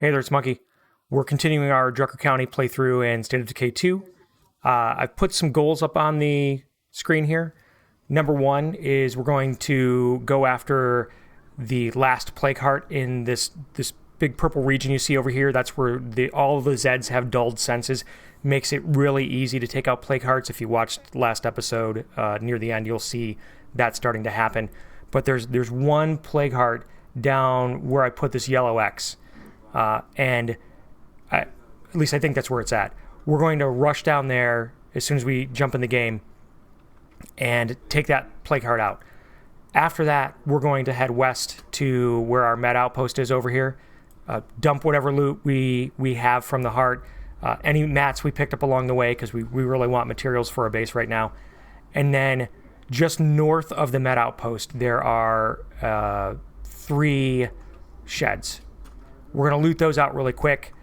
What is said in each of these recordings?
Hey there, it's Monkey. We're continuing our Drucker County playthrough in State of Decay 2. I've put some goals up on the screen here. Number one is we're going to go after the last plague heart in this big purple region you see over here. That's where all of the Zeds have dulled senses. Makes it really easy to take out plague hearts. If you watched the last episode, near the end, you'll see that starting to happen. But there's one plague heart down where I put this yellow X. At least I think that's where it's at. We're going to rush down there as soon as we jump in the game and take that plague heart out. After that, we're going to head west to where our med outpost is over here. Dump whatever loot we have from the heart. Any mats we picked up along the way, because we really want materials for our base right now. And then just north of the med outpost, there are 3 sheds. We're going to loot those out really quick.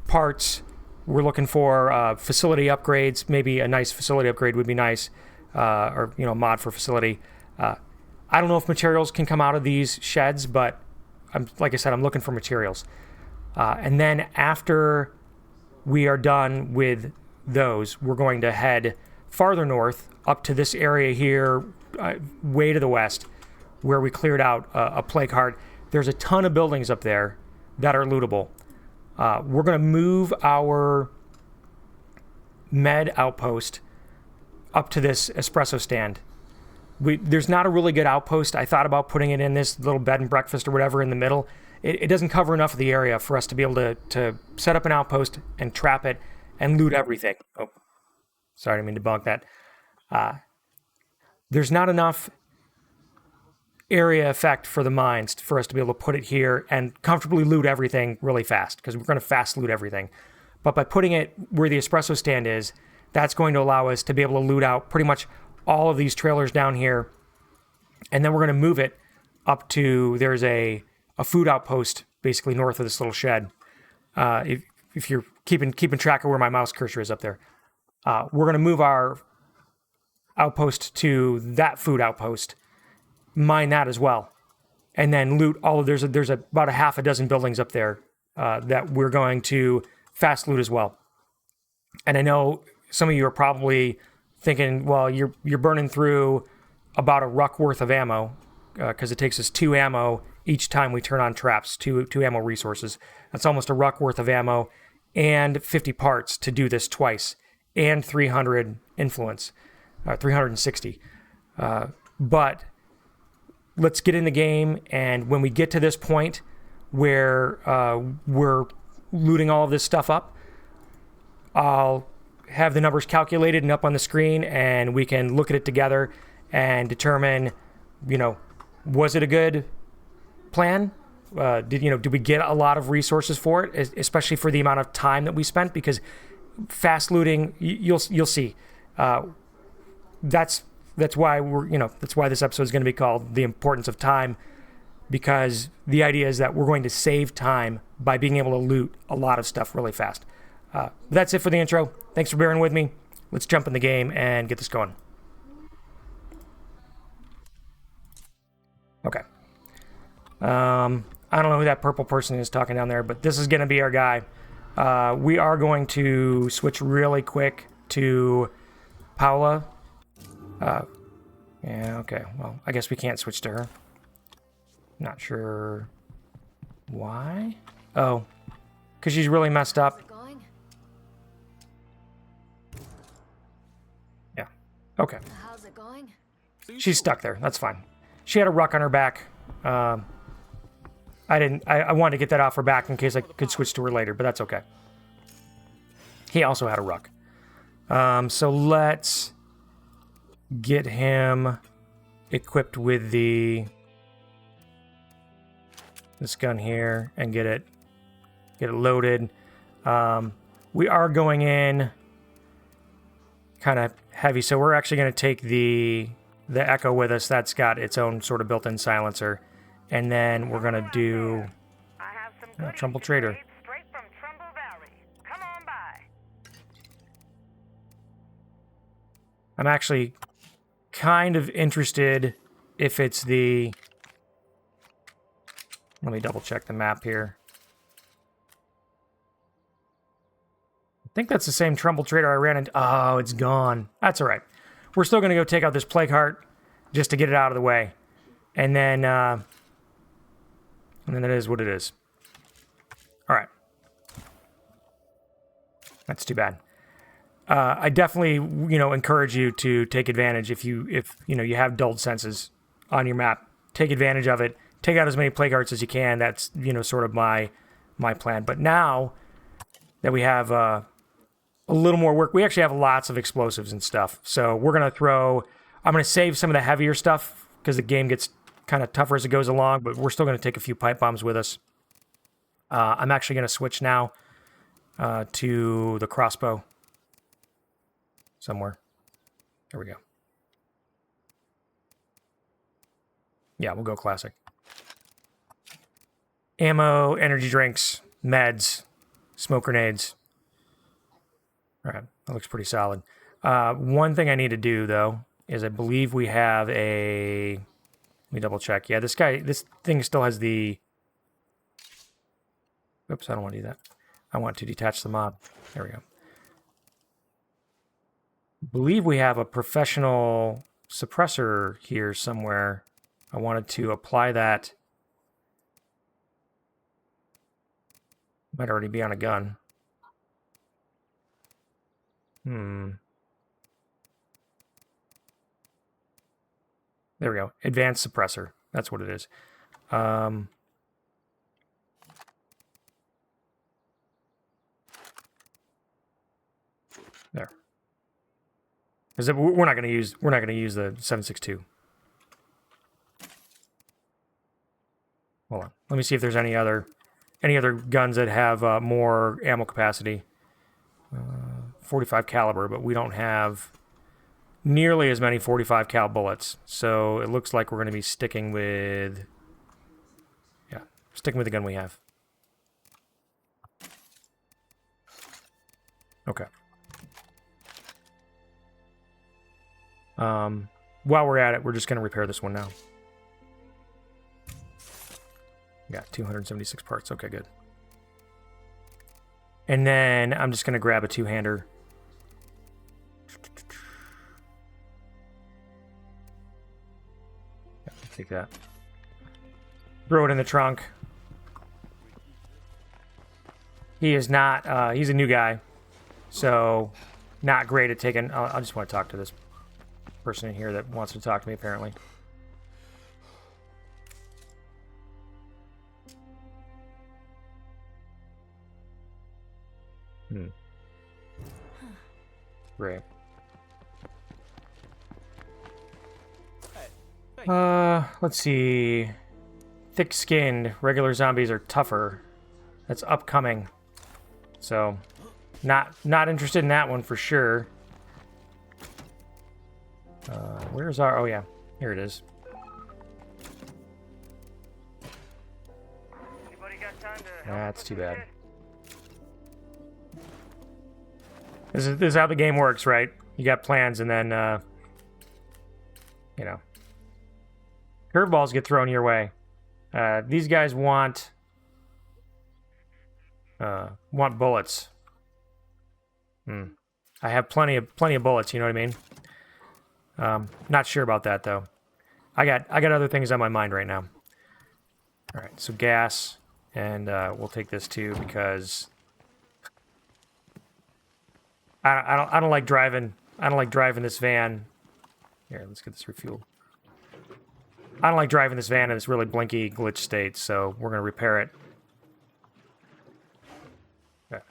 Parts, we're looking for facility upgrades. Maybe a nice facility upgrade would be nice, or mod for facility. I don't know if materials can come out of these sheds, but like I said, I'm looking for materials. And then after we are done with those, we're going to head farther north up to this area here, way to the west, where we cleared out a plague heart. There's a ton of buildings up there that are lootable. We're going to move our med outpost up to this espresso stand. There's not a really good outpost. I thought about putting it in this little bed and breakfast or whatever in the middle. It doesn't cover enough of the area for us to be able to set up an outpost and trap it and loot everything. Oh, sorry, I didn't mean to bonk that. There's not enough area effect for the mines for us to be able to put it here and comfortably loot everything really fast, because we're going to fast loot everything. But by putting it where the espresso stand is, that's going to allow us to be able to loot out pretty much all of these trailers down here. And then we're going to move it up to, there's a food outpost basically north of this little shed. If you're keeping track of where my mouse cursor is up there. We're going to move our outpost to that food outpost, mine that as well, and then loot all of, there's about a half a dozen buildings up there that we're going to fast loot as well. And I know some of you are probably thinking, well, you're burning through about a ruck worth of ammo, because it takes us 2 ammo each time we turn on traps, 2 ammo resources. That's almost a ruck worth of ammo and 50 parts to do this twice, and 300 influence, 360. But let's get in the game, and when we get to this point where we're looting all of this stuff up, I'll have the numbers calculated and up on the screen, and we can look at it together and determine, was it a good plan? Did we get a lot of resources for it, especially for the amount of time that we spent? Because fast looting, you'll see. That's why that's why this episode is going to be called The Importance of Time, because the idea is that we're going to save time by being able to loot a lot of stuff really fast. That's it for the intro. Thanks for bearing with me. Let's jump in the game and get this going. Okay. I don't know who that purple person is talking down there, but this is going to be our guy. We are going to switch really quick to Paula. Yeah, okay. Well, I guess we can't switch to her. Not sure why. Oh, because she's really messed up. Yeah. Okay. How's it going? She's stuck there. That's fine. She had a ruck on her back. I wanted to get that off her back in case I could switch to her later, but that's okay. He also had a ruck. So let's get him equipped with this gun here and get it loaded. We are going in kind of heavy, so we're actually going to take the Echo with us. That's got its own sort of built-in silencer, and then we're going to do Trumbull Trader. Straight from Trumbull Valley. Come on by. I'm actually kind of interested if it's the... Let me double check the map here. think that's the same Trumbull trader I ran into. Oh, it's gone. That's all right. We're still going to go take out this plague heart just to get it out of the way. And then it is what it is. All right. That's too bad. I definitely, encourage you to take advantage if you have dulled senses on your map. Take advantage of it. Take out as many plague hearts as you can. That's, sort of my plan. But now that we have a little more work, we actually have lots of explosives and stuff. So we're going to I'm going to save some of the heavier stuff because the game gets kind of tougher as it goes along, but we're still going to take a few pipe bombs with us. I'm actually going to switch now to the crossbow somewhere. There we go. Yeah, we'll go classic. Ammo, energy drinks, meds, smoke grenades. All right, that looks pretty solid. One thing I need to do, though, is I believe we have a... Let me double check. Yeah, this thing still has the... Oops, I don't want to do that. I want to detach the mob. There we go. I believe we have a professional suppressor here somewhere. I wanted to apply that. Might already be on a gun. There we go. Advanced suppressor. That's what it is. There. Because we're not going to use the 7.62. Hold on. Let me see if there's any other guns that have more ammo capacity. 45 caliber, but we don't have nearly as many 45 cal bullets. So it looks like we're going to be sticking with the gun we have. Okay. While we're at it, we're just going to repair this one now. Got 276 parts. Okay, good. And then I'm just going to grab a two-hander. Yeah, take that. Throw it in the trunk. He is not, he's a new guy. So, not great at taking... I just want to talk to this person in here that wants to talk to me, apparently. Great. Let's see. Thick-skinned. Regular zombies are tougher. That's upcoming. So, not interested in that one for sure. Where's our... Oh, yeah. Here it is. Anybody got time to help That's us too with bad. this? This is how the game works, right? You got plans and then, curveballs get thrown your way. These guys want bullets. I have plenty of bullets, you know what I mean? Not sure about that though. I got other things on my mind right now. All right, so gas, and we'll take this too because I don't like driving. I don't like driving this van. Here, let's get this refueled. I don't like driving this van in this really blinky glitch state, so we're gonna repair it. Okay.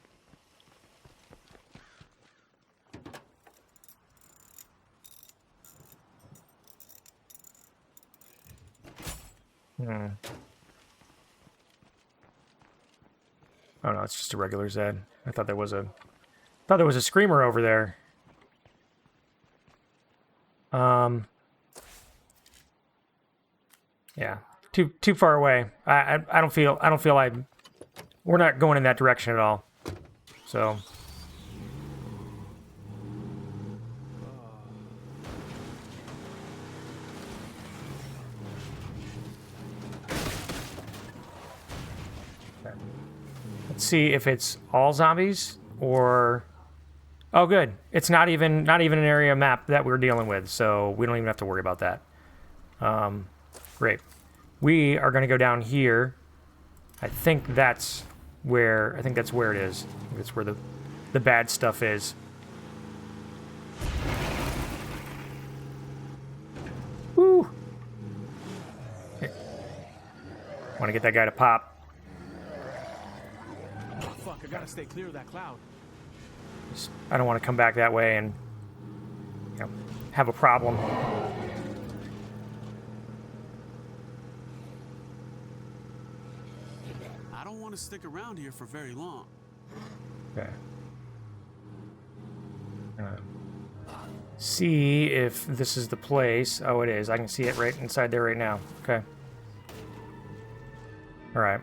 Oh no, it's just a regular Zed. I thought there was a screamer over there. Yeah, too far away. I don't feel like we're not going in that direction at all. So. Let's see if it's all zombies or Oh, good. It's not even an area map that we're dealing with, so we don't even have to worry about that. Great. We are going to go down here. I think that's where it is. I think that's where the bad stuff is. Woo! Want to get that guy to pop. Oh, fuck, I gotta stay clear of that cloud. I don't want to come back that way and have a problem. I don't want to stick around here for very long. Okay. See if this is the place. Oh, it is. I can see it right inside there right now. Okay. All right.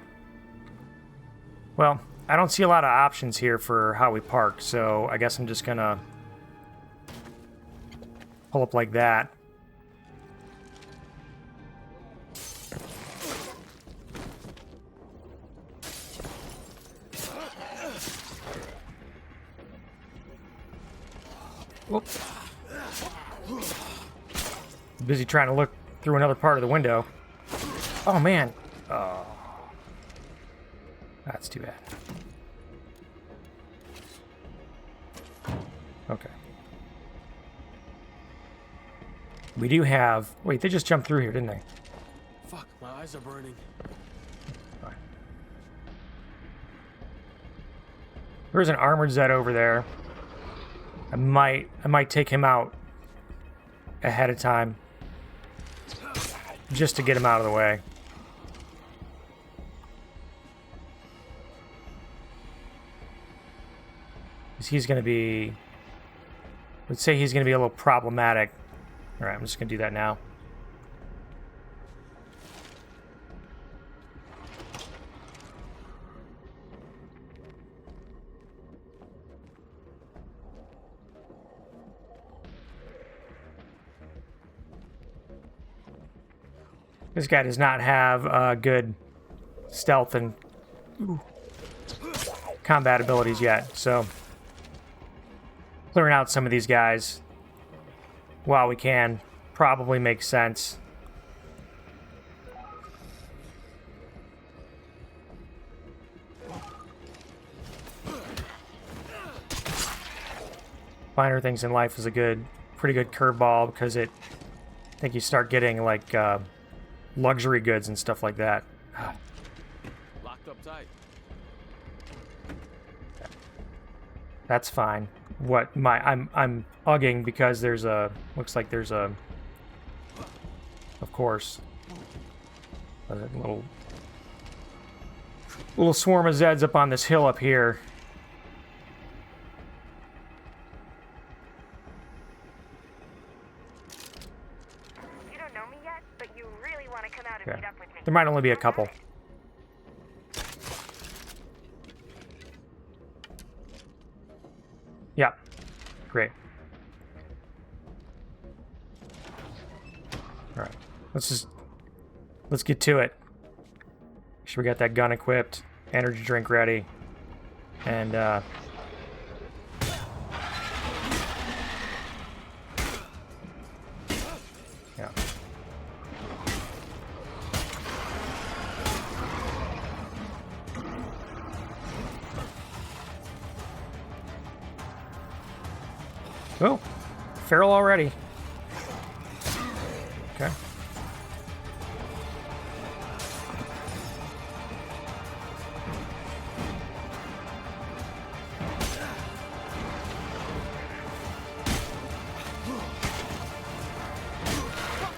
Well, I don't see a lot of options here for how we park, so I guess I'm just gonna pull up like that. Whoop. Busy trying to look through another part of the window. Oh, man. Oh. That's too bad. Okay. We do have... Wait, they just jumped through here, didn't they? Fuck, my eyes are burning. Fine. There's an armored Zed over there. I might take him out ahead of time. Just to get him out of the way. He's going to be... Let's say he's going to be a little problematic. Alright, I'm just going to do that now. This guy does not have good stealth and combat abilities yet, so clearing out some of these guys while we can probably makes sense. Finer things in life is a pretty good curveball because I think you start getting like luxury goods and stuff like that. Locked up tight. That's fine. What I'm ugging because there's a looks like there's a of course a little swarm of Zeds up on this hill up here. You don't know me yet, but you really want to come out and meet up with me. There might only be a couple. Yeah. Great. Alright. Let's get to it. Make sure we got that gun equipped, energy drink ready, and yeah. Oh, feral already. Okay.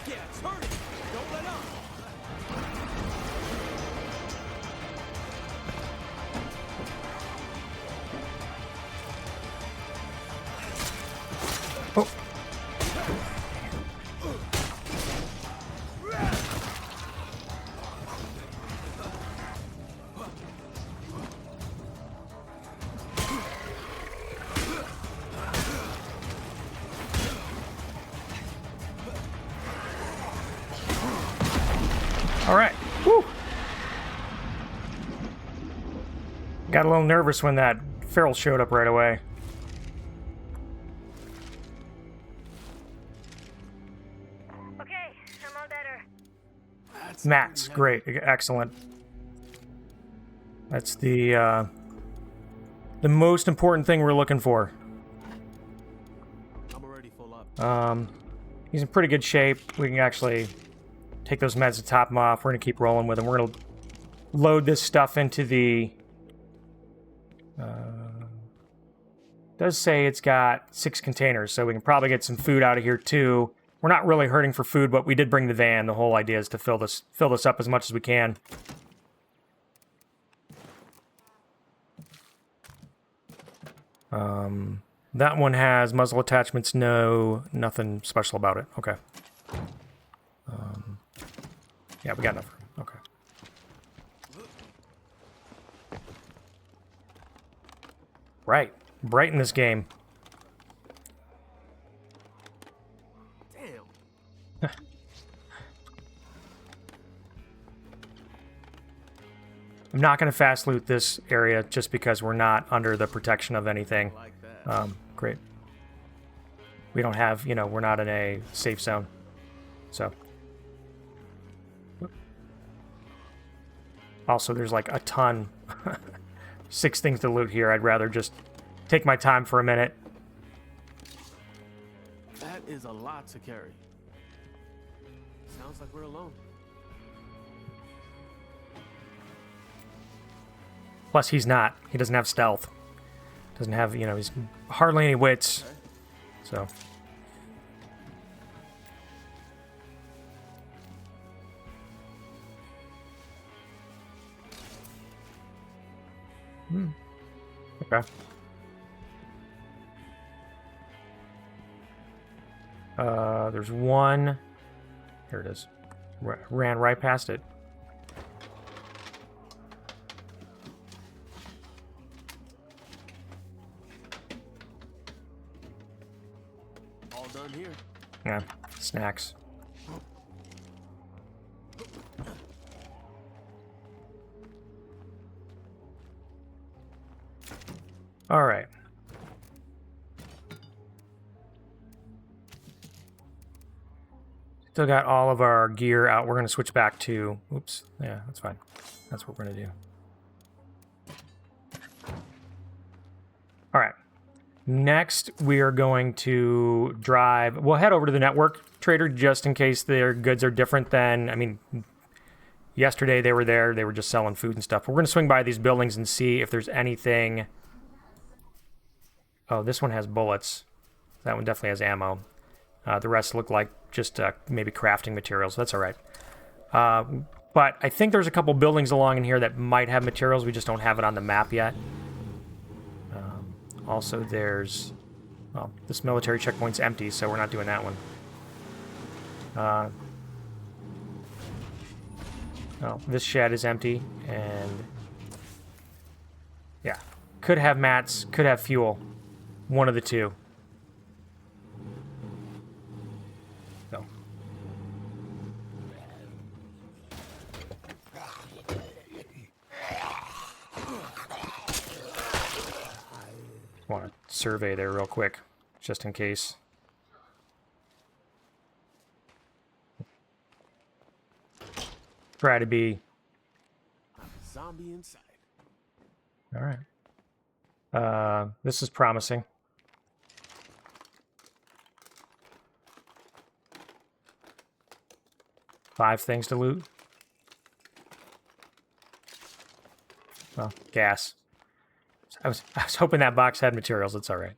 Yeah, it's hurting. Don't let up. Oh. All right. Woo. Got a little nervous when that feral showed up right away. Mats, great, excellent. That's the most important thing we're looking for. I'm already full up. He's in pretty good shape. We can actually take those meds to top him off. We're gonna keep rolling with him. We're gonna load this stuff into the... does say it's got 6 containers, so we can probably get some food out of here too. We're not really hurting for food, but we did bring the van. The whole idea is to fill this up as much as we can. That one has muzzle attachments. No, nothing special about it. Okay. Yeah, we got enough room. Okay. Right. Bright in this game. Damn. I'm not going to fast loot this area just because we're not under the protection of anything. Like that. Great. We don't have, you know, we're not in a safe zone. So. Also, there's like a ton. 6 things to loot here. I'd rather just take my time for a minute. That is a lot to carry. Sounds like we're alone. Plus, he's not. He doesn't have stealth. Doesn't have, you know, he's hardly any wits. So. Okay. There's one. Here it is. Ran right past it. All done here. Yeah, snacks. All right. Still got all of our gear out. We're going to switch back to... Oops. Yeah, that's fine. That's what we're going to do. All right. Next, we are going to drive... We'll head over to the network trader just in case their goods are different than... I mean, yesterday they were there. They were just selling food and stuff. We're going to swing by these buildings and see if there's anything... Oh, this one has bullets. That one definitely has ammo. The rest look like just maybe crafting materials. That's all right. But I think there's a couple buildings along in here that might have materials. We just don't have it on the map yet. Also, there's... Well, this military checkpoint's empty, so we're not doing that one. Oh, this shed is empty, and... Yeah. Could have mats, could have fuel. One of the two. No. Want to survey there real quick, just in case. Try to be... Zombie inside. All right. This is promising. Five things to loot. Well, gas. I was hoping that box had materials. It's all right.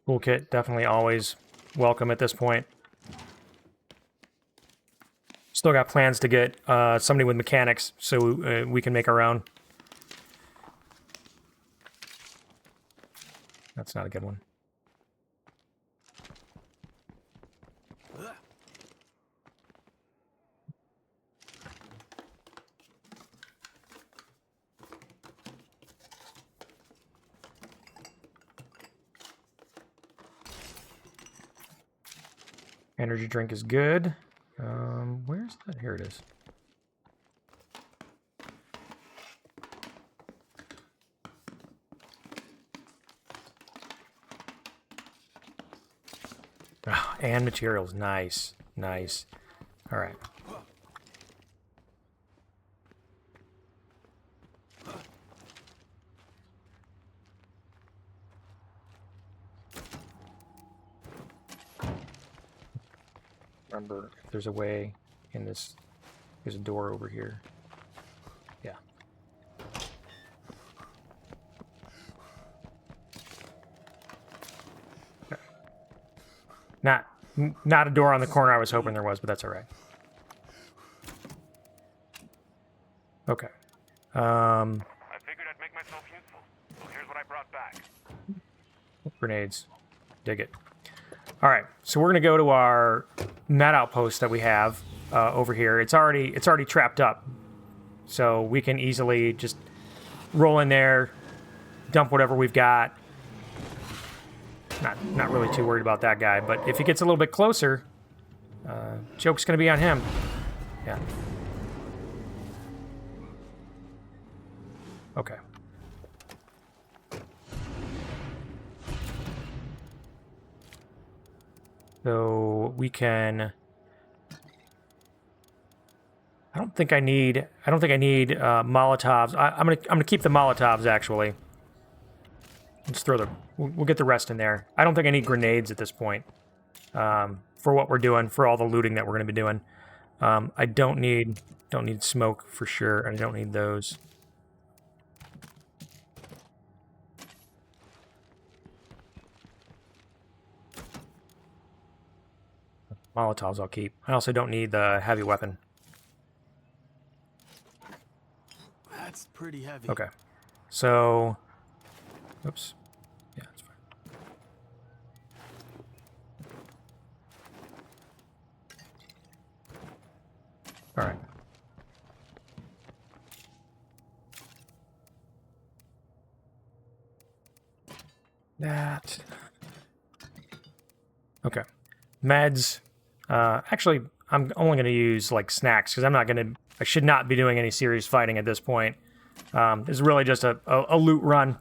Toolkit, definitely always welcome at this point. Still got plans to get somebody with mechanics so we can make our own. That's not a good one. Energy drink is good. Where's that? Here it is. Oh, and materials. Nice. Nice. All right. Remember, if there's a way in this, there's a door over here. Yeah. Okay. Not a door on the corner I was hoping there was, but that's all right. Okay. I figured I'd make myself useful, so here's what I brought back. Grenades. Dig it. All right, so we're gonna go to our med outpost that we have over here. It's already trapped up, so we can easily just roll in there, dump whatever we've got. Not really too worried about that guy, but if he gets a little bit closer, joke's gonna be on him. Yeah. Okay. So we can. I don't think I need Molotovs. I'm gonna keep the Molotovs actually. Let's throw the. We'll get the rest in there. I don't think I need grenades at this point. For what we're doing, for all the looting that we're gonna be doing. I don't need smoke for sure, and I don't need those. Molotovs I'll keep. I also don't need the heavy weapon. That's pretty heavy. Okay. So... Oops. Yeah, that's fine. Alright. That... Okay. Meds... actually, I'm only going to use, like, snacks, because I should not be doing any serious fighting at this point. This is really just a loot run.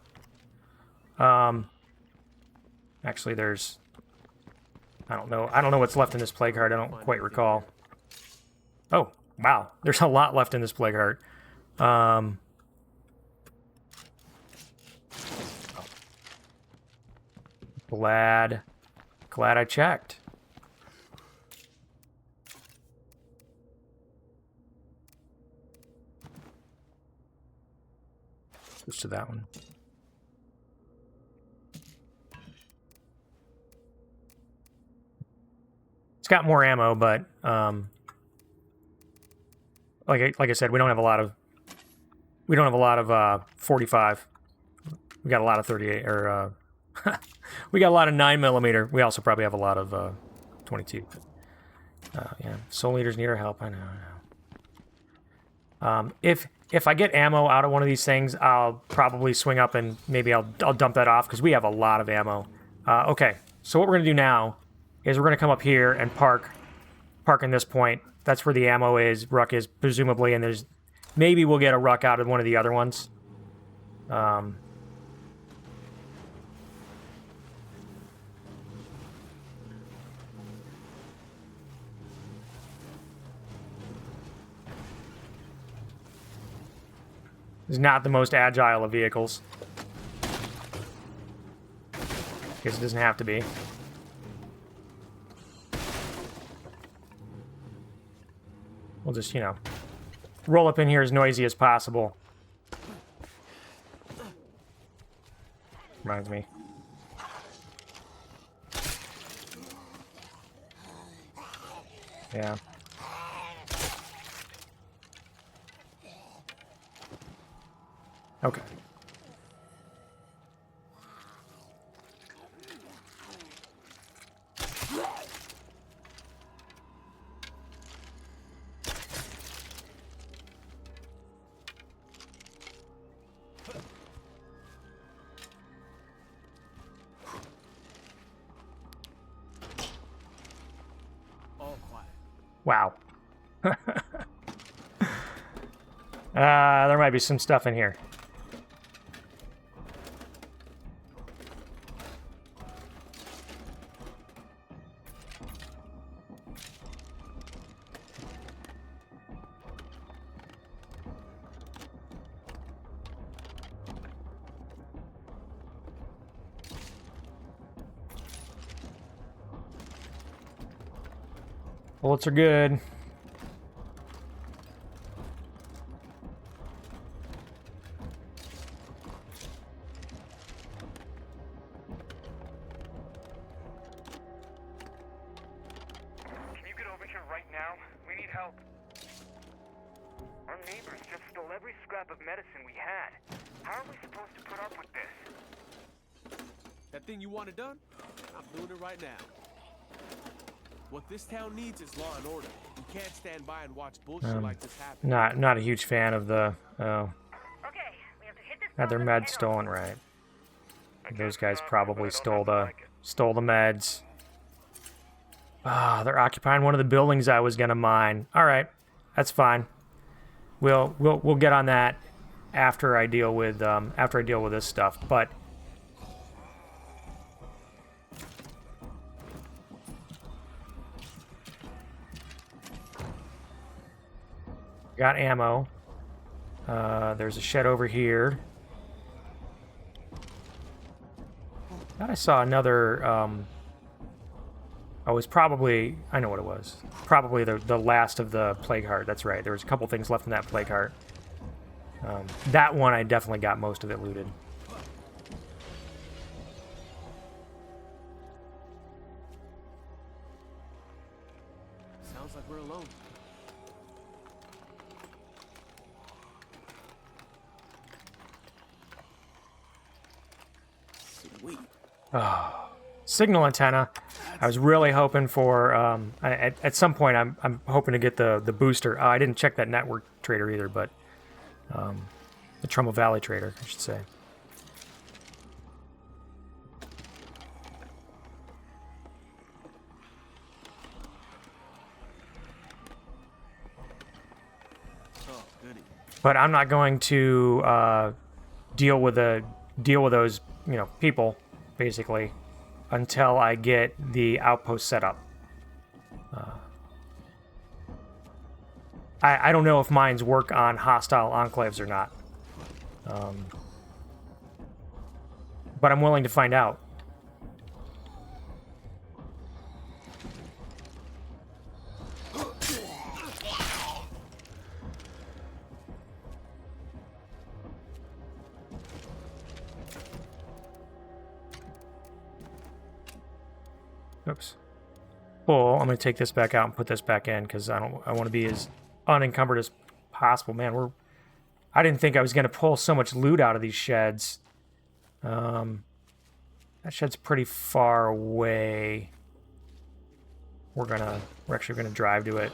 Actually, there's... I don't know what's left in this plague heart. I don't quite recall. Oh, wow. There's a lot left in this plague heart. Glad I checked. Switch to that one. It's got more ammo, but like I said, we don't have a lot of 45. We got a lot of 38 or we got a lot of 9mm. We also probably have a lot of 22. Yeah, soul leaders need our help. I know. If I get ammo out of one of these things, I'll probably swing up and maybe I'll dump that off because we have a lot of ammo. Okay, so what we're gonna do now is we're gonna come up here and park in this point. That's where the ammo is, ruck is presumably, and there's maybe we'll get a ruck out of one of the other ones. Is not the most agile of vehicles. Guess it doesn't have to be. We'll just, you know, roll up in here as noisy as possible. Reminds me. Yeah. Okay. All quiet. Wow. There might be some stuff in here. Bullets are good. Can you get over here right now? We need help. Our neighbors just stole every scrap of medicine we had. How are we supposed to put up with this? That thing you wanted done? I'm doing it right now. What this town needs is law and order. We can't stand by and watch bullshit like this happen. Not a huge fan of the Okay, we have to hit this had their problem and meds head stolen, right? Those guys probably stole the meds. Ah, they're occupying one of the buildings I was gonna mine. All right, that's fine. We'll get on that after I deal with this stuff. But got ammo. There's a shed over here. Thought I saw another. Oh, it was probably, I know what it was. Probably the last of the plague heart. That's right. There was a couple things left in that plague heart. That one, I definitely got most of it looted. Sounds like we're alone. Sweet. Signal antenna. I was really hoping for, at some point, I'm hoping to get the booster. I didn't check that network trader either, but the Trumbull Valley trader, I should say. Oh, goody. But I'm not going to deal with those, people, basically, until I get the outpost set up. I don't know if mines work on hostile enclaves or not. But I'm willing to find out. Oops. Well, I'm going to take this back out and put this back in because I want to be as unencumbered as possible. Man, I didn't think I was going to pull so much loot out of these sheds. That shed's pretty far away. We're actually gonna drive to it.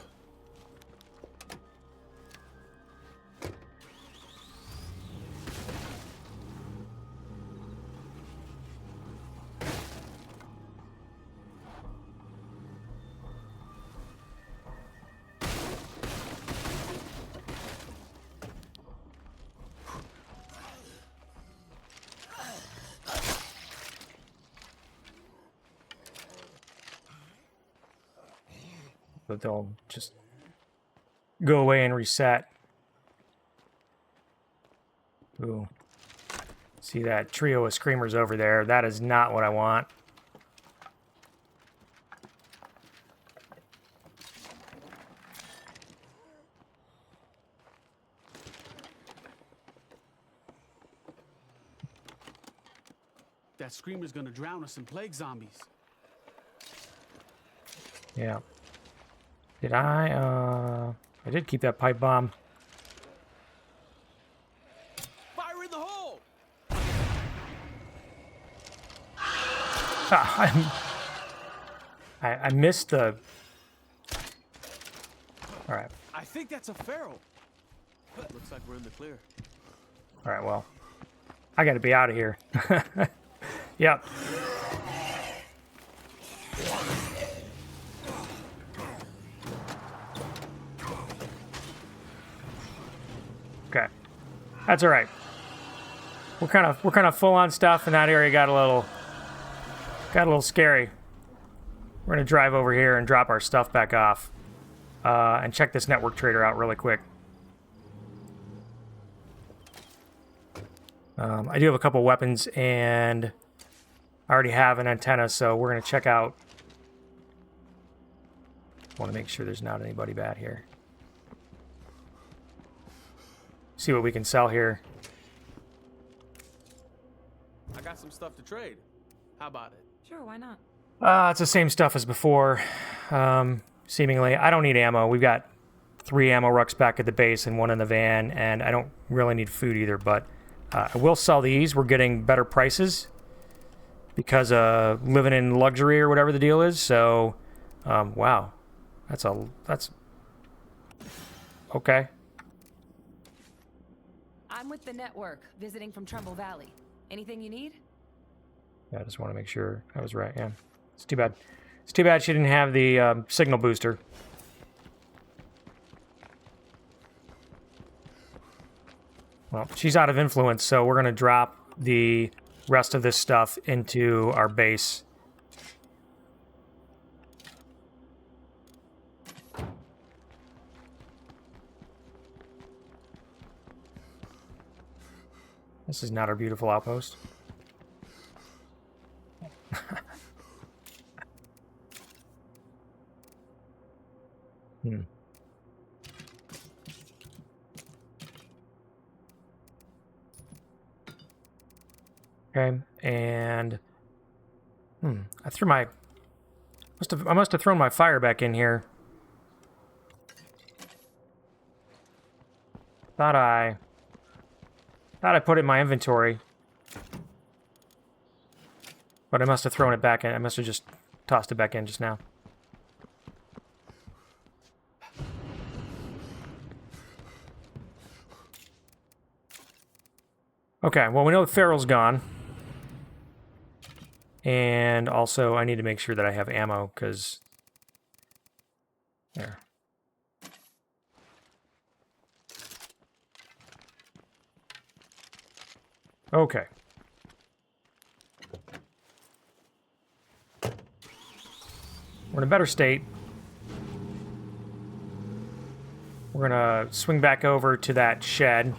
But they'll just go away and reset. Ooh. See that trio of screamers over there? That is not what I want. That screamer's gonna drown us in plague zombies. Yeah. Did I did keep that pipe bomb. Fire in the hole! I missed the... Alright. I think that's a feral. Looks like we're in the clear. Alright, well. I gotta be out of here. Yep. Okay. That's alright. We're kind of full on stuff, and that area got a little scary. We're gonna drive over here and drop our stuff back off. And check this network trader out really quick. I do have a couple weapons, and I already have an antenna, so we're going to check out Want to make sure there's not anybody bad here. See what we can sell here. I got some stuff to trade. How about it? Sure, why not? It's the same stuff as before. Seemingly, I don't need ammo. We've got 3 ammo rucks back at the base and 1 in the van, and I don't really need food either, but I will sell these. We're getting better prices because living in luxury or whatever the deal is. So, wow, that's okay. I'm with the network, visiting from Trumbull Valley. Anything you need? Yeah, I just want to make sure I was right. Yeah, it's too bad. It's too bad she didn't have the signal booster. Well, she's out of influence, so we're going to drop the rest of this stuff into our base. This is not our beautiful outpost. Okay, and I must have thrown my fire back in here. Thought I put it in my inventory, but I must have thrown it back in. I must have just tossed it back in just now. Okay, well, we know the Feral's gone. And also, I need to make sure that I have ammo, because... There. Okay. We're in a better state. We're gonna swing back over to that shed.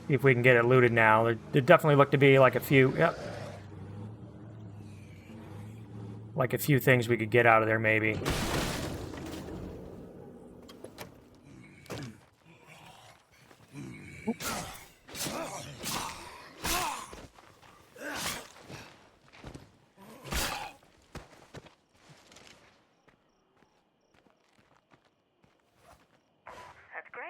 See if we can get it looted now. There definitely look to be like a few... Yep. Like a few things we could get out of there, maybe. That's great.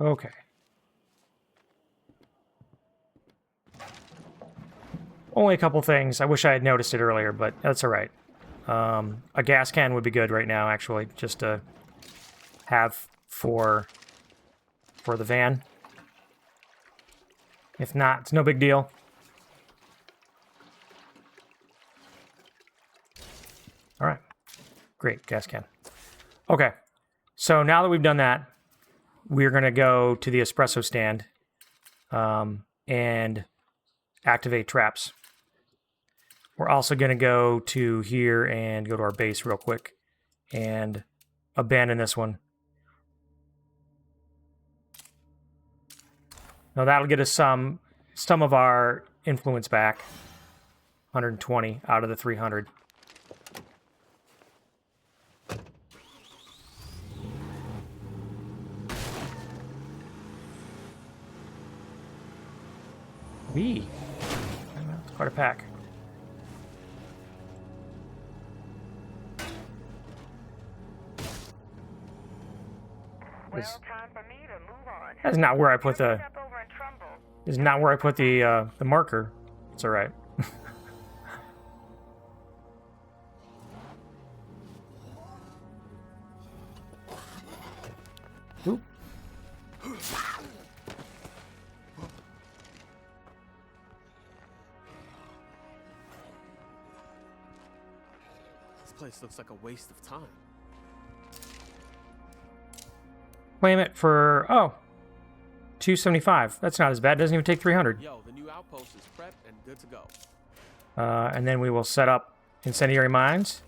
Okay. Only a couple things. I wish I had noticed it earlier, but that's all right. A gas can would be good right now, actually, just to have for the van. If not, it's no big deal. All right. Great, gas can. Okay. So now that we've done that, we're going to go to the espresso stand and activate traps. We're also going to go to here and go to our base real quick and abandon this one. Now that'll get us some of our influence back. 120 out of the 300. That's quite a pack. Well, time for me to move on. That's not where I put the. Up over in Trumbull. Is not where I put the marker. It's all right. Oop. This place looks like a waste of time. Claim it for, oh, 275. That's not as bad. Doesn't even take 300. Yo, the new outpost is prepped and good to go. And then we will set up incendiary mines.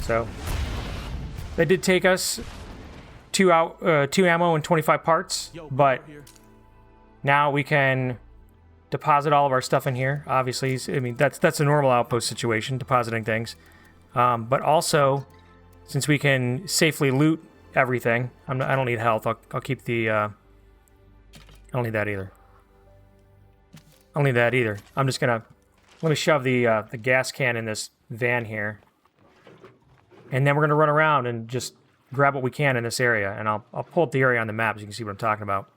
So they did take us two ammo and 25 parts, Yo, but here. Now we can deposit all of our stuff in here. Obviously, I mean, that's a normal Outpost situation, depositing things. But also, since we can safely loot everything, I don't need health. I'll keep the... I don't need that either. I don't need that either. I'm just gonna... Let me shove the gas can in this van here. And then we're gonna run around and just grab what we can in this area. And I'll pull up the area on the map so you can see what I'm talking about.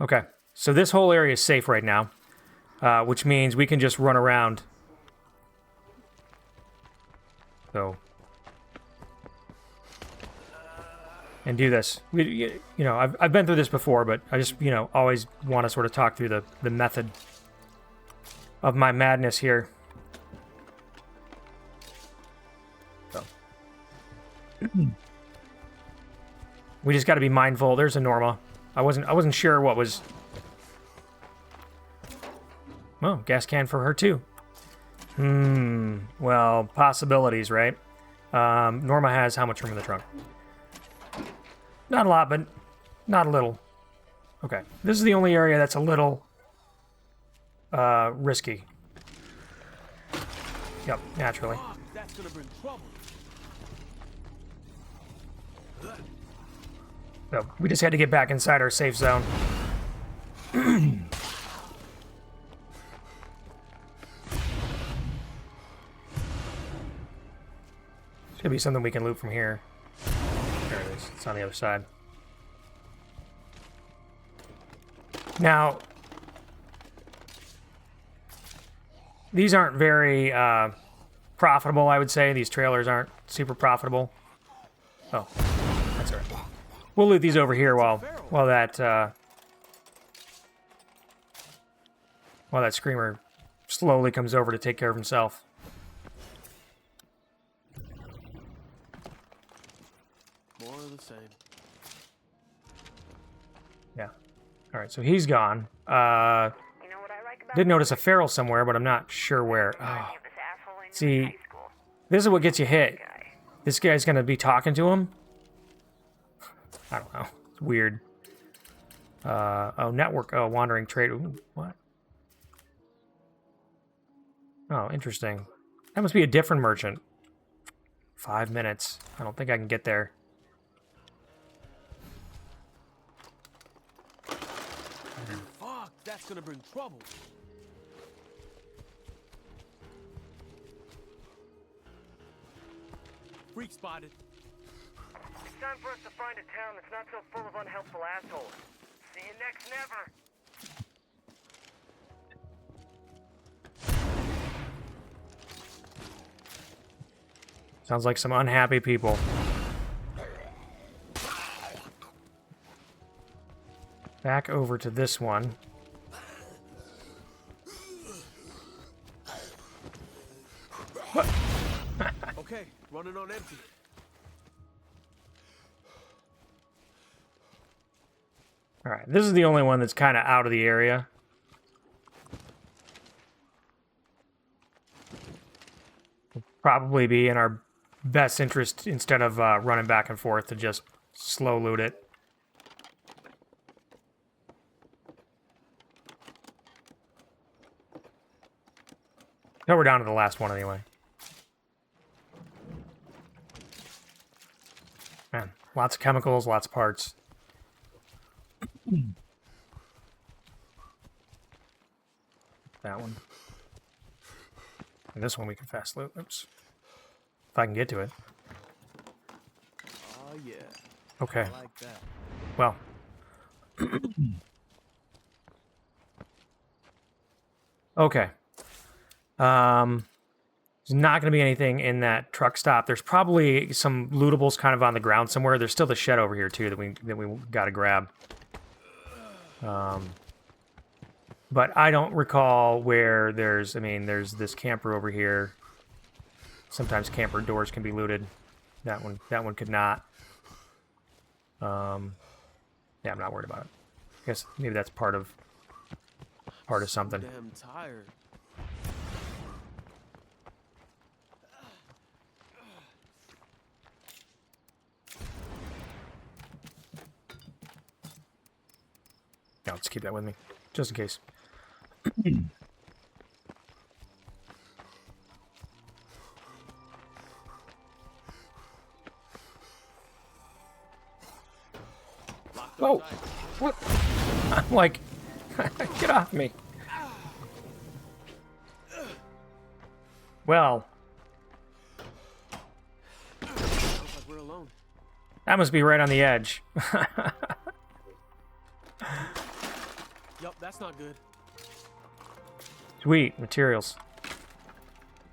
Okay, so this whole area is safe right now, which means we can just run around. So, and do this. You know, I've been through this before, but I just, you know, always want to sort of talk through the method of my madness here. So. We just got to be mindful. There's a Norma. I wasn't sure what was... Oh, gas can for her too. Well, possibilities, right? Norma has how much room in the trunk? Not a lot, but not a little. Okay, this is the only area that's a little risky. Yep, naturally. That's gonna bring trouble. So we just had to get back inside our safe zone. Should be something we can loot from here. There it is. It's on the other side. Now, these aren't very profitable, I would say. These trailers aren't super profitable. Oh, that's all right. We'll loot these over here while that screamer slowly comes over to take care of himself. More of the same. Yeah. All right, so he's gone. You know what I like about Did notice a feral somewhere, but I'm not sure where. Oh, this asshole in see, high school? this is what gets you hit. This guy's gonna be talking to him. I don't know. It's weird. Oh, network. Oh, wandering trade. Ooh, what? Oh, interesting. That must be a different merchant. 5 minutes. I don't think I can get there. Fuck, that's gonna bring trouble. Freak spotted. It's time for us to find a town that's not so full of unhelpful assholes. See you next never. Sounds like some unhappy people. Back over to this one. What? Okay, running on empty. Alright, this is the only one that's kind of out of the area. Will probably be in our best interest, instead of running back and forth, to just slow loot it. No, we're down to the last one anyway. Man, lots of chemicals, lots of parts. That one. And this one we can fast loot. Oops. If I can get to it. Oh yeah. Okay. I like that. Well. Okay. There's not going to be anything in that truck stop. There's probably some lootables kind of on the ground somewhere. There's still the shed over here too that we got to grab. But I don't recall where there's. I mean, there's this camper over here. Sometimes camper doors can be looted. That one could not. Yeah, I'm not worried about it. I guess maybe that's part of something. Damn tired. I'll just keep that with me, just in case. Whoa! What? I'm like, get off me. Well, Sounds like we're alone. that must be right on the edge. Yup, that's not good. Sweet, materials.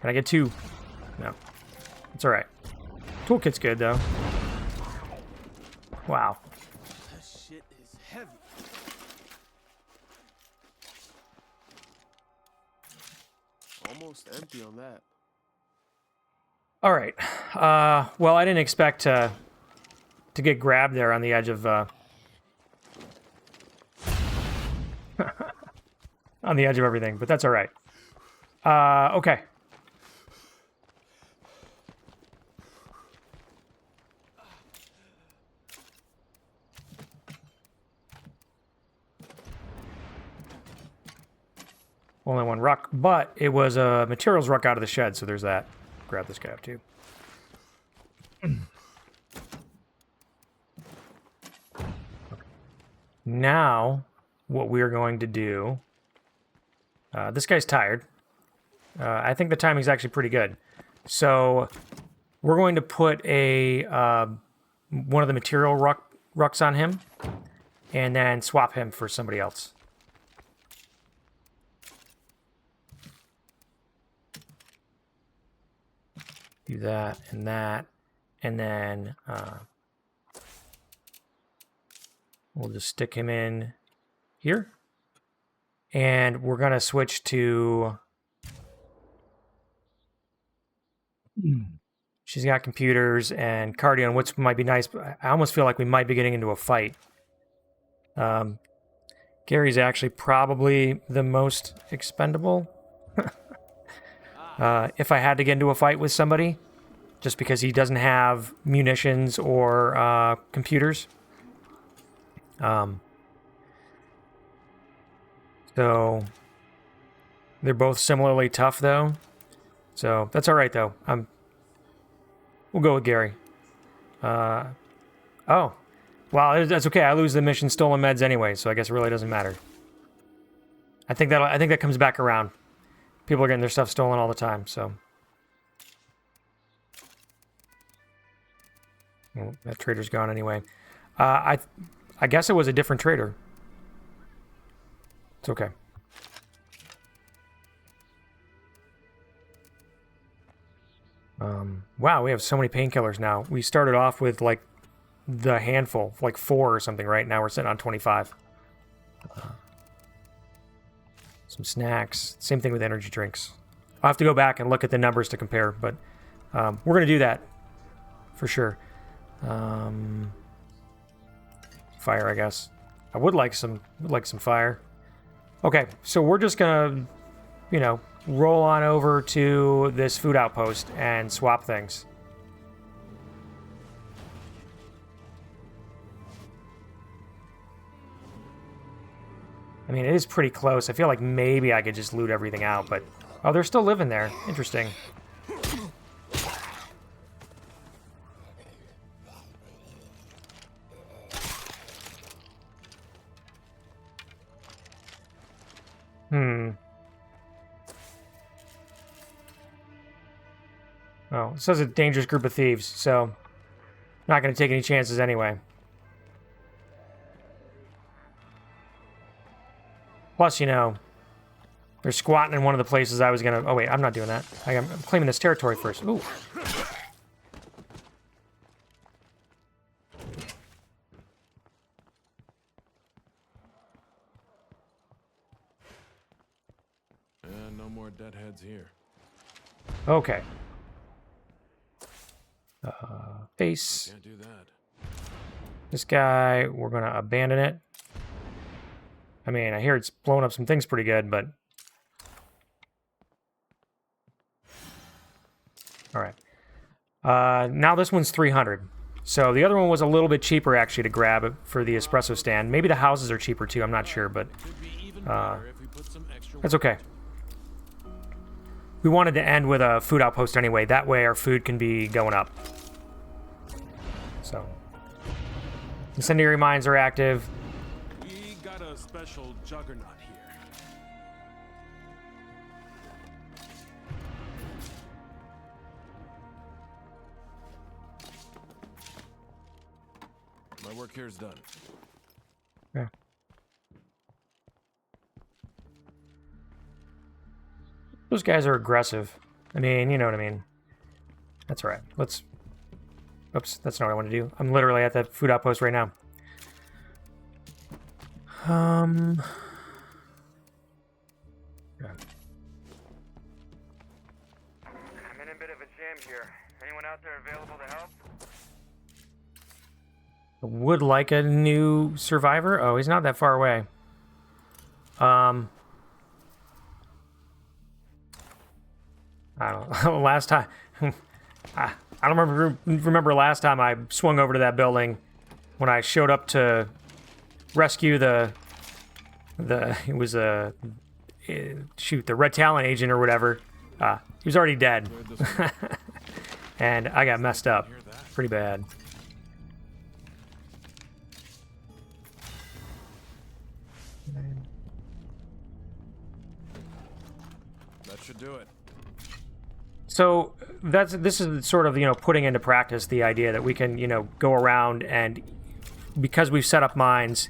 Can I get 2? No. It's alright. Toolkit's good, though. Wow. That shit is heavy. Almost empty on that. Alright. Well, I didn't expect to get grabbed there on the edge of, on the edge of everything, but that's alright. Okay. Only 1 ruck, but it was a materials ruck out of the shed, so there's that. Grab this guy up too. Now, what we're going to do... this guy's tired. I think the timing's actually pretty good. So, we're going to put a one of the material rucks on him, and then swap him for somebody else. Do that, and then we'll just stick him in here. And we're going to switch to... She's got computers and cardio, which might be nice, but I almost feel like we might be getting into a fight. Gary's actually probably the most expendable. If I had to get into a fight with somebody, just because he doesn't have munitions or computers. So they're both similarly tough, though. So that's all right, though. We'll go with Gary. Oh, well, that's okay. I lose the mission stolen meds anyway, so I guess it really doesn't matter. I think that comes back around. People are getting their stuff stolen all the time, so. Well, that trader's gone anyway. I guess it was a different trader. It's okay. Wow, we have so many painkillers now. We started off with like the handful, like 4 or something, right? Now we're sitting on 25. Some snacks. Same thing with energy drinks. I'll have to go back and look at the numbers to compare, but we're going to do that for sure. Fire, I guess. I would like some fire. Okay, so we're just going to, roll on over to this food outpost and swap things. I mean, it is pretty close. I feel like maybe I could just loot everything out, but... Oh, they're still living there. Interesting. Oh, it says a dangerous group of thieves, so... Not going to take any chances anyway. Plus, they're squatting in one of the places I was going to... Oh, wait, I'm not doing that. I'm claiming this territory first. Ooh. And no more deadheads here. Okay. Face. Can't do that. This guy, we're going to abandon it. I mean, I hear it's blowing up some things pretty good, but... Alright. Now this one's 300. So the other one was a little bit cheaper actually to grab for the espresso stand. Maybe the houses are cheaper too, I'm not sure, but that's okay. We wanted to end with a food outpost anyway. That way our food can be going up. So, incendiary mines are active. We got a special juggernaut here. My work here is done. Yeah. Those guys are aggressive. I mean, you know what I mean. That's all right. Let's... Oops, that's not what I want to do. I'm literally at the food outpost right now. Yeah. I'm in a bit of a jam here. Anyone out there available to help? I would like a new survivor. Oh, he's not that far away. I don't know. Last time, I don't remember last time I swung over to that building when I showed up to rescue the Red Talon agent or whatever. He was already dead, and I got messed up pretty bad. That should do it. So this is sort of, putting into practice the idea that we can, go around and because we've set up mines,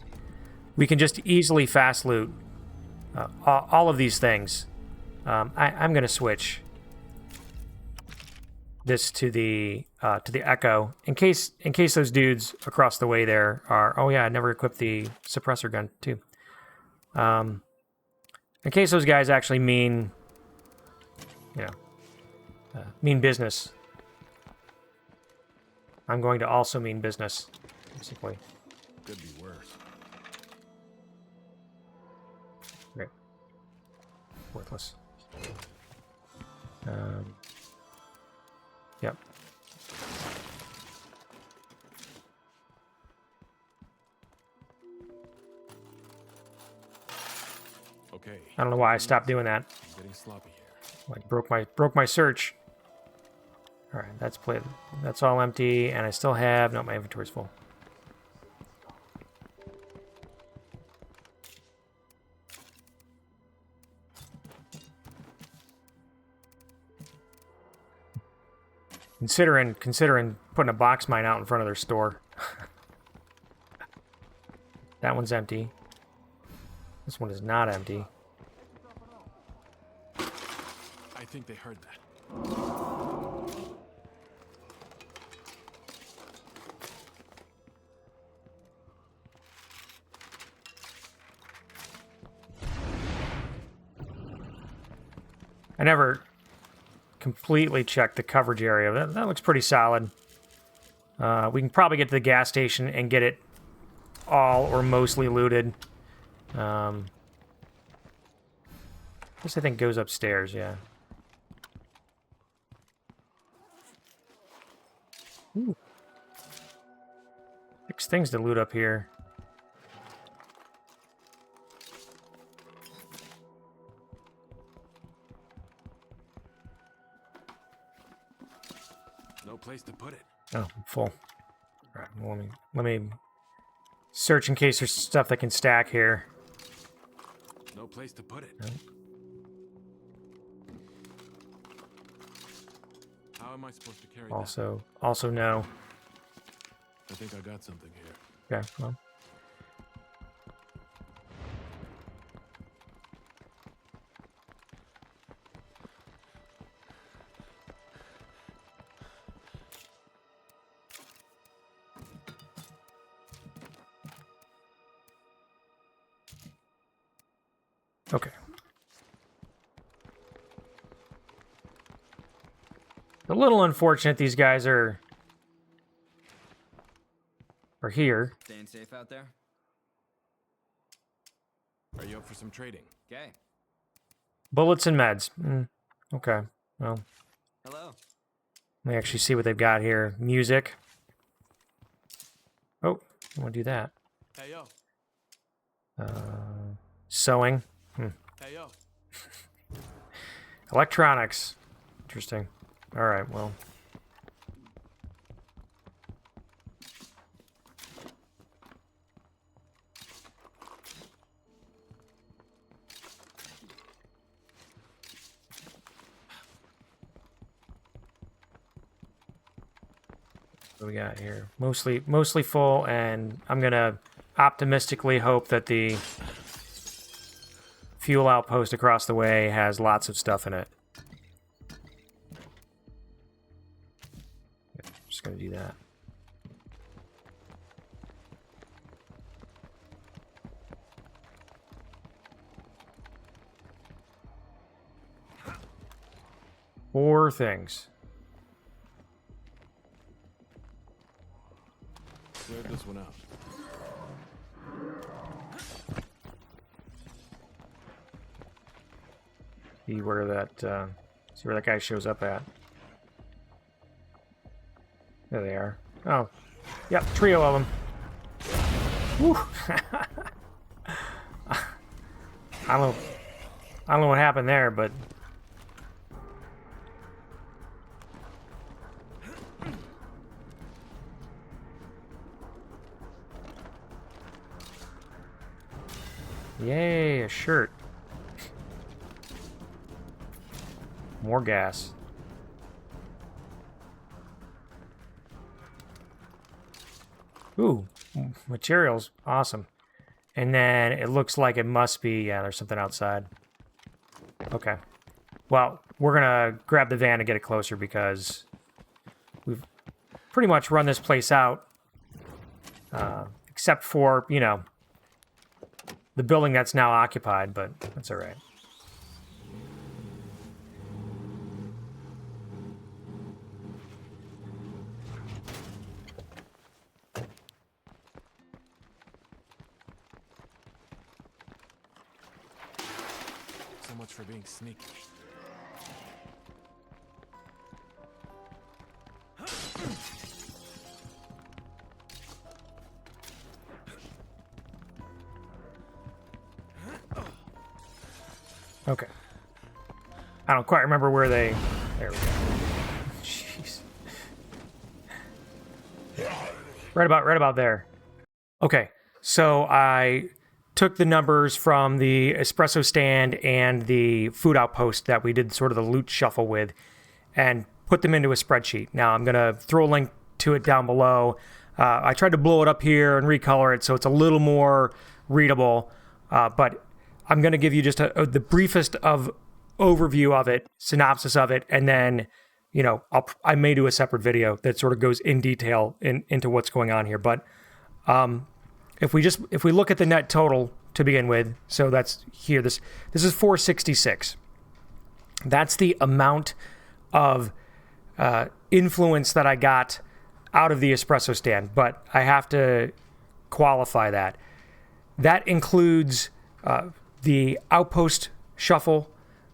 we can just easily fast loot all of these things. I'm going to switch this to the Echo in case those dudes across the way there are. Oh yeah, I never equipped the suppressor gun too. In case those guys actually mean, mean business. I'm going to also mean business, basically. Could be worse. Great. Worthless. Yep. Okay. I don't know why I stopped doing that. I'm getting sloppy here. Like broke my search. All right, that's all empty, and I still have no. My inventory's full. Considering putting a box mine out in front of their store. That one's empty. This one is not empty. I think they heard that. I never completely checked the coverage area. That looks pretty solid. We can probably get to the gas station and get it all or mostly looted. This, I think, goes upstairs, yeah. Ooh. 6 things to loot up here. No place to put it. Oh, I'm full. All right, well, let me search in case there's stuff that can stack here. No place to put it. No. How am I supposed to carry that? Also no. I think I got something here. Okay, well. Okay. A little unfortunate these guys are here. Staying safe out there? Are you up for some trading? Okay. Bullets and meds. Okay. Well, Hello. let me actually see what they've got here. Music. Oh, I want to do that. Hey, yo. Sewing. Hey, yo. Electronics. Interesting. All right, well. What do we got here? Mostly full, and I'm gonna optimistically hope that the fuel outpost across the way has lots of stuff in it. Just gonna do that. Four things. Cleared this one out. See where that guy shows up at. There they are. Oh, yep, trio of them. Woo. I don't know what happened there, but yay, a shirt. More gas. Ooh, materials. Awesome. And then it looks like it must be, yeah, there's something outside. Okay. Well, we're going to grab the van and get it closer because we've pretty much run this place out. Except for, you know, the building that's now occupied, but that's all right. So much for being sneaky. Okay. I don't quite remember where they... There we go. Jeez. Right about there. Okay, so I took the numbers from the espresso stand and the food outpost that we did sort of the loot shuffle with and put them into a spreadsheet. Now I'm going to throw a link to it down below. I tried to blow it up here and recolor it so it's a little more readable, but I'm going to give you just the briefest of overview of it, synopsis of it, and then, you know, I may do a separate video that sort of goes in detail into what's going on here. But if we look at the net total to begin with, so that's here. This is 466. That's the amount of influence that I got out of the espresso stand, but I have to qualify that. That includes the outpost shuffle.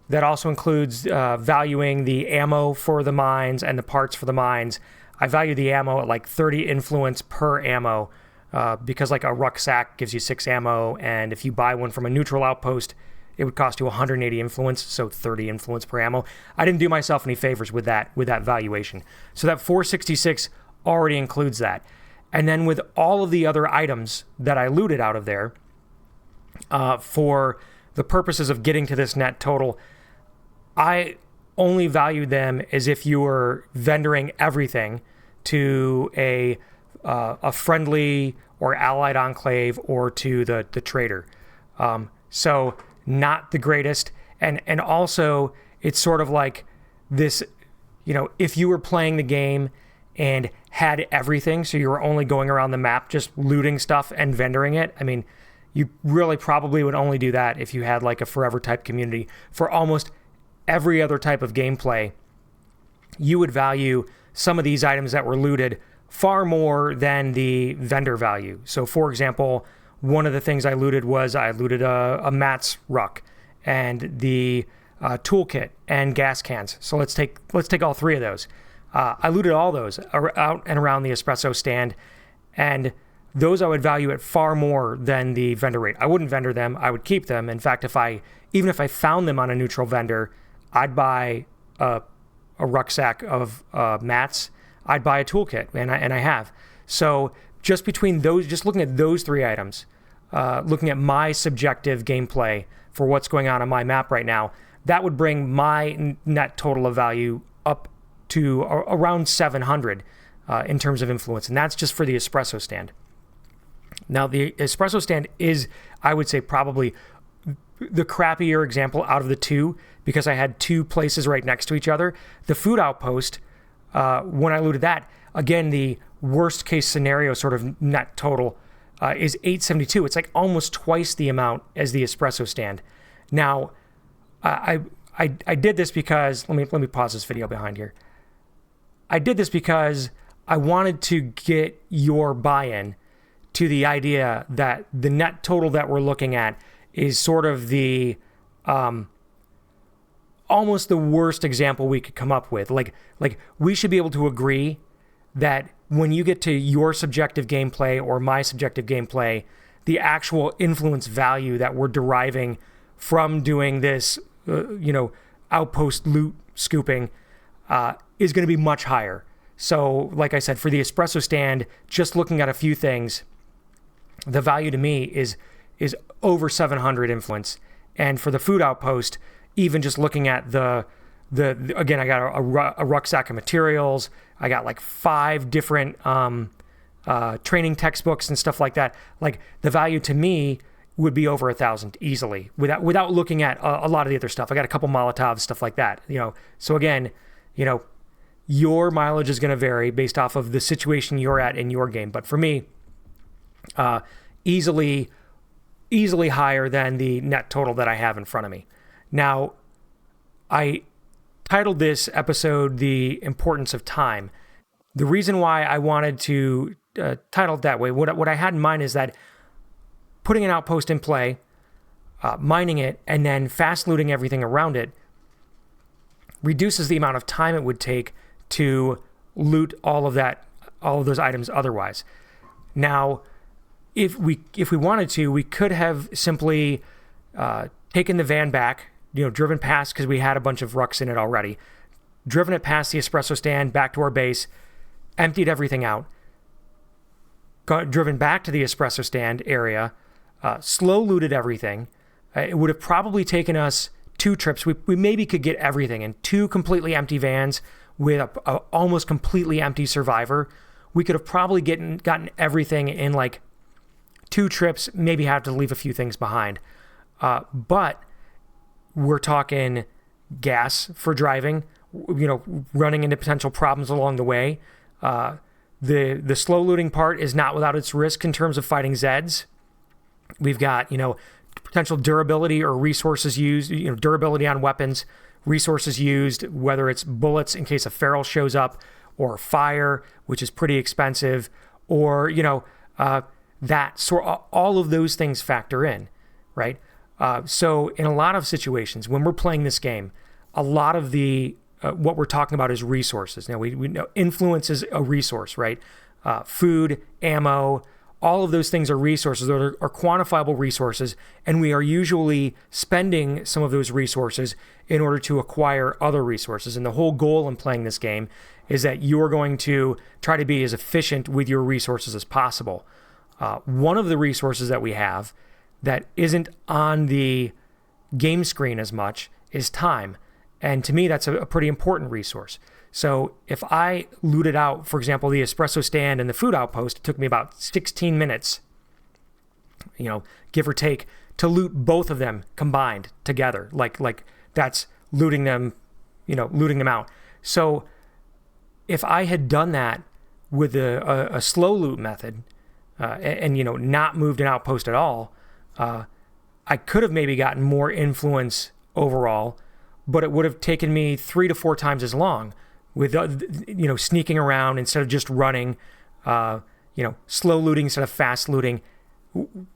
That also includes valuing the ammo for the mines and the parts for the mines. I value the ammo at like 30 influence per ammo because like a rucksack gives you 6 ammo, and if you buy one from a neutral outpost, it would cost you 180 influence, so 30 influence per ammo. I didn't do myself any favors with that valuation. So that 466 already includes that. And then with all of the other items that I looted out of there, for the purposes of getting to this net total, I only valued them as if you were vendoring everything to a friendly or allied enclave or to the trader. So not the greatest. And also it's sort of like this, you know, if you were playing the game and had everything, so you were only going around the map just looting stuff and vendoring it, I mean, you really probably would only do that if you had like a forever type community. For almost every other type of gameplay, you would value some of these items that were looted far more than the vendor value. So for example, one of the things I looted was a Matt's ruck and the toolkit and gas cans. So let's take all three of those. I looted all those out and around the espresso stand, and those I would value at far more than the vendor rate. I wouldn't vendor them. I would keep them. In fact, even if I found them on a neutral vendor, I'd buy a rucksack of mats. I'd buy a toolkit, and I have. So just between those, just looking at those 3 items, looking at my subjective gameplay for what's going on my map right now, that would bring my net total of value up to around 700 in terms of influence. And that's just for the espresso stand. Now, the espresso stand is, I would say, probably the crappier example out of the 2 because I had 2 places right next to each other. The food outpost, when I looted that, again, the worst case scenario sort of net total is 872. It's like almost twice the amount as the espresso stand. Now, I did this because, let me pause this video behind here. I did this because I wanted to get your buy-in to the idea that the net total that we're looking at is sort of the almost the worst example we could come up with. Like we should be able to agree that when you get to your subjective gameplay or my subjective gameplay, the actual influence value that we're deriving from doing this, outpost loot scooping is going to be much higher. So, like I said, for the espresso stand, just looking at a few things, the value to me is over 700 influence. And for the food outpost, even just looking at the again, I got a rucksack of materials. I got like 5 different training textbooks and stuff like that. Like the value to me would be over 1,000 easily without looking at a lot of the other stuff. I got a couple Molotovs, stuff like that. So again, your mileage is going to vary based off of the situation you're at in your game. But for me, easily higher than the net total that I have in front of me. Now, I titled this episode "The Importance of Time." The reason why I wanted to title it that way, what I had in mind is that putting an outpost in play, mining it, and then fast looting everything around it reduces the amount of time it would take to loot all of those items otherwise. Now, if we wanted to, we could have simply taken the van back, driven past, because we had a bunch of rucks in it already, driven it past the espresso stand back to our base, emptied everything out, driven back to the espresso stand area, slow looted everything. It would have probably taken us 2 trips. We maybe could get everything in 2 completely empty vans with a almost completely empty survivor. We could have probably gotten everything in like 2 trips, maybe have to leave a few things behind. But we're talking gas for driving, running into potential problems along the way. The slow looting part is not without its risk in terms of fighting Zeds. We've got, potential durability or resources used, durability on weapons, resources used, whether it's bullets in case a feral shows up, or fire, which is pretty expensive, or, that sort, all of those things factor in, right? So in a lot of situations, when we're playing this game, a lot of the what we're talking about is resources. Now, we know influence is a resource, right? Food, ammo, all of those things are resources, are quantifiable resources, and we are usually spending some of those resources in order to acquire other resources. And the whole goal in playing this game is that you're going to try to be as efficient with your resources as possible. One of the resources that we have that isn't on the game screen as much is time. And to me, that's a pretty important resource. So if I looted out, for example, the espresso stand and the food outpost, it took me about 16 minutes, give or take, to loot both of them combined together. Like that's looting them out. So if I had done that with a slow loot method, and not moved an outpost at all, I could have maybe gotten more influence overall, but it would have taken me 3 to 4 times as long with sneaking around instead of just running, slow looting instead of fast looting,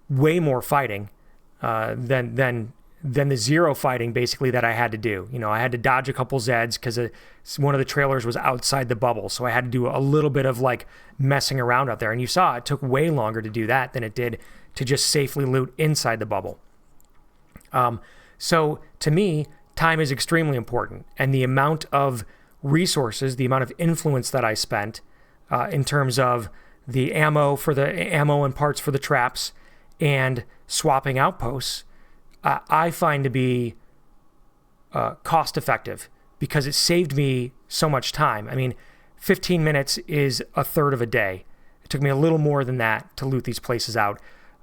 way more fighting than than the zero fighting basically that I had to do. You know, I had to dodge a couple Zeds because one of the trailers was outside the bubble. So I had to do a little bit of like messing around out there. And you saw it took way longer to do that than it did to just safely loot inside the bubble. So to me, time is extremely important. And the amount of resources, the amount of influence that I spent in terms of the ammo and parts for the traps and swapping outposts, I find to be cost effective because it saved me so much time. I mean, 15 minutes is a third of a day. It took me a little more than that to loot these places out.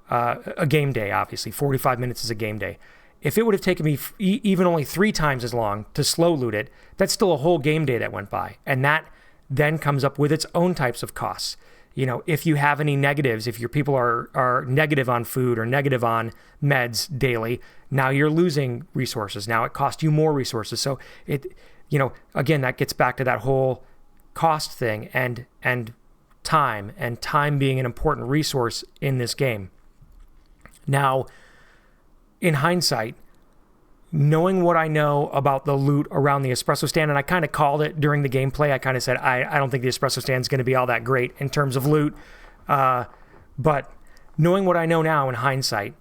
A game day, obviously. 45 minutes is a game day. If it would have taken me even only 3 times as long to slow loot it, that's still a whole game day that went by. And that then comes up with its own types of costs. You know, if you have any negatives, if your people are negative on food or negative on meds daily, now you're losing resources. Now it costs you more resources. So it, you know, again, that gets back to that whole cost thing and time being an important resource in this game. Now, in hindsight, knowing what I know about the loot around the espresso stand, and I kind of called it during the gameplay. I kind of said, I don't think the espresso stand is going to be all that great in terms of loot. But knowing what I know now in hindsight,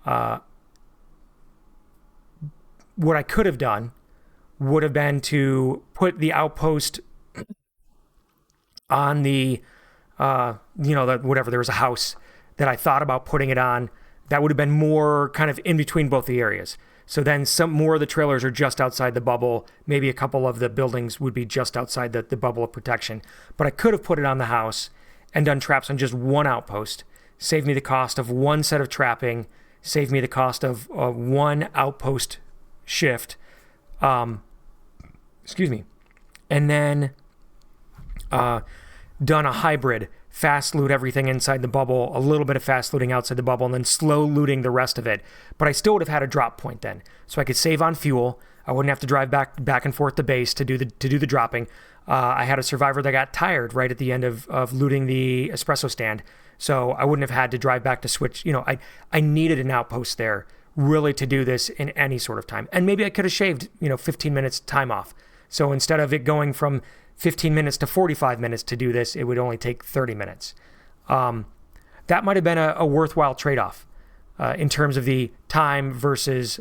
what I could have done would have been to put the outpost on the, whatever, there was a house that I thought about putting it on. That would have been more kind of in between both the areas. So then some more of the trailers are just outside the bubble. Maybe a couple of the buildings would be just outside the bubble of protection. But I could have put it on the house and done traps on just one outpost. Saved me the cost of one set of trapping. Saved me the cost of one outpost shift. Excuse me. And then done a hybrid. Fast loot everything inside the bubble, a little bit of fast looting outside the bubble, and then slow looting the rest of it. But I still would have had a drop point then. So I could save on fuel. I wouldn't have to drive back and forth to base to do the dropping. I had a survivor that got tired right at the end of looting the espresso stand. So I wouldn't have had to drive back to switch. You know, I needed an outpost there really to do this in any sort of time. And maybe I could have shaved, 15 minutes time off. So instead of it going from 15 minutes to 45 minutes to do this, it would only take 30 minutes. That might have been a worthwhile trade-off in terms of the time versus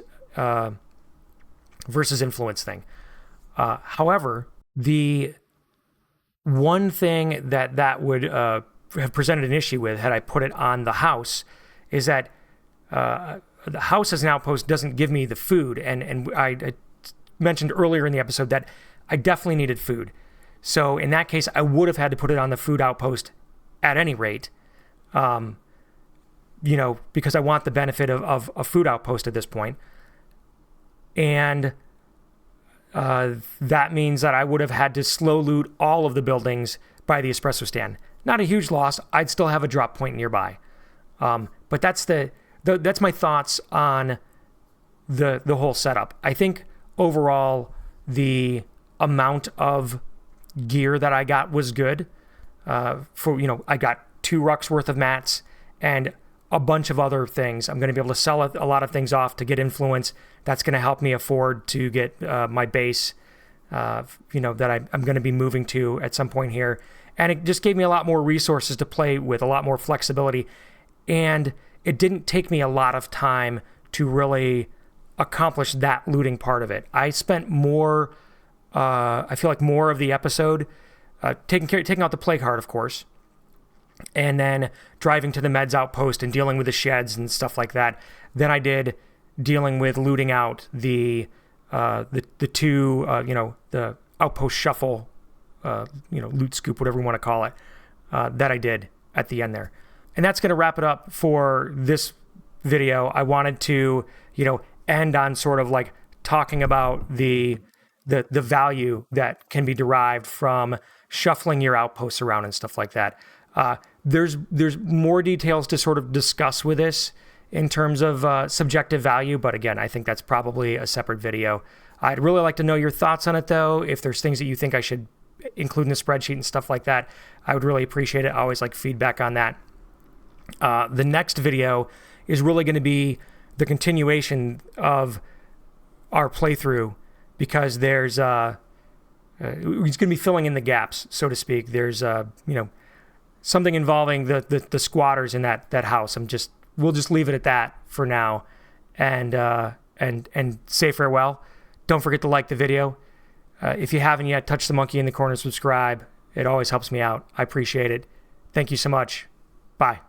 influence thing. However, the one thing that would have presented an issue with had I put it on the house is that the house as an outpost doesn't give me the food. And I mentioned earlier in the episode that I definitely needed food. So in that case, I would have had to put it on the food outpost at any rate, because I want the benefit of a food outpost at this point. And that means that I would have had to slow loot all of the buildings by the espresso stand. Not a huge loss. I'd still have a drop point nearby. But that's that's my thoughts on the whole setup. I think overall the amount of gear that I got was good. I got 2 rucks worth of mats and a bunch of other things. I'm going to be able to sell a lot of things off to get influence. That's going to help me afford to get my base, that I'm going to be moving to at some point here. And it just gave me a lot more resources to play with, a lot more flexibility. And it didn't take me a lot of time to really accomplish that looting part of it. I spent more, I feel like more of the episode taking out the plague heart, of course, and then driving to the meds outpost and dealing with the sheds and stuff like that. Then I did dealing with looting out the two, the outpost shuffle, loot scoop, whatever you want to call it, that I did at the end there. And that's going to wrap it up for this video. I wanted to, end on sort of like talking about the value that can be derived from shuffling your outposts around and stuff like that. There's more details to sort of discuss with this in terms of subjective value, but again, I think that's probably a separate video. I'd really like to know your thoughts on it, though. If there's things that you think I should include in the spreadsheet and stuff like that, I would really appreciate it. I always like feedback on that. The next video is really going to be the continuation of our playthrough, because there's he's going to be filling in the gaps, so to speak. There's something involving the squatters in that house. We'll just leave it at that for now, and say farewell. Don't forget to like the video. If you haven't yet, touch the monkey in the corner, subscribe. It always helps me out. I appreciate it. Thank you so much. Bye.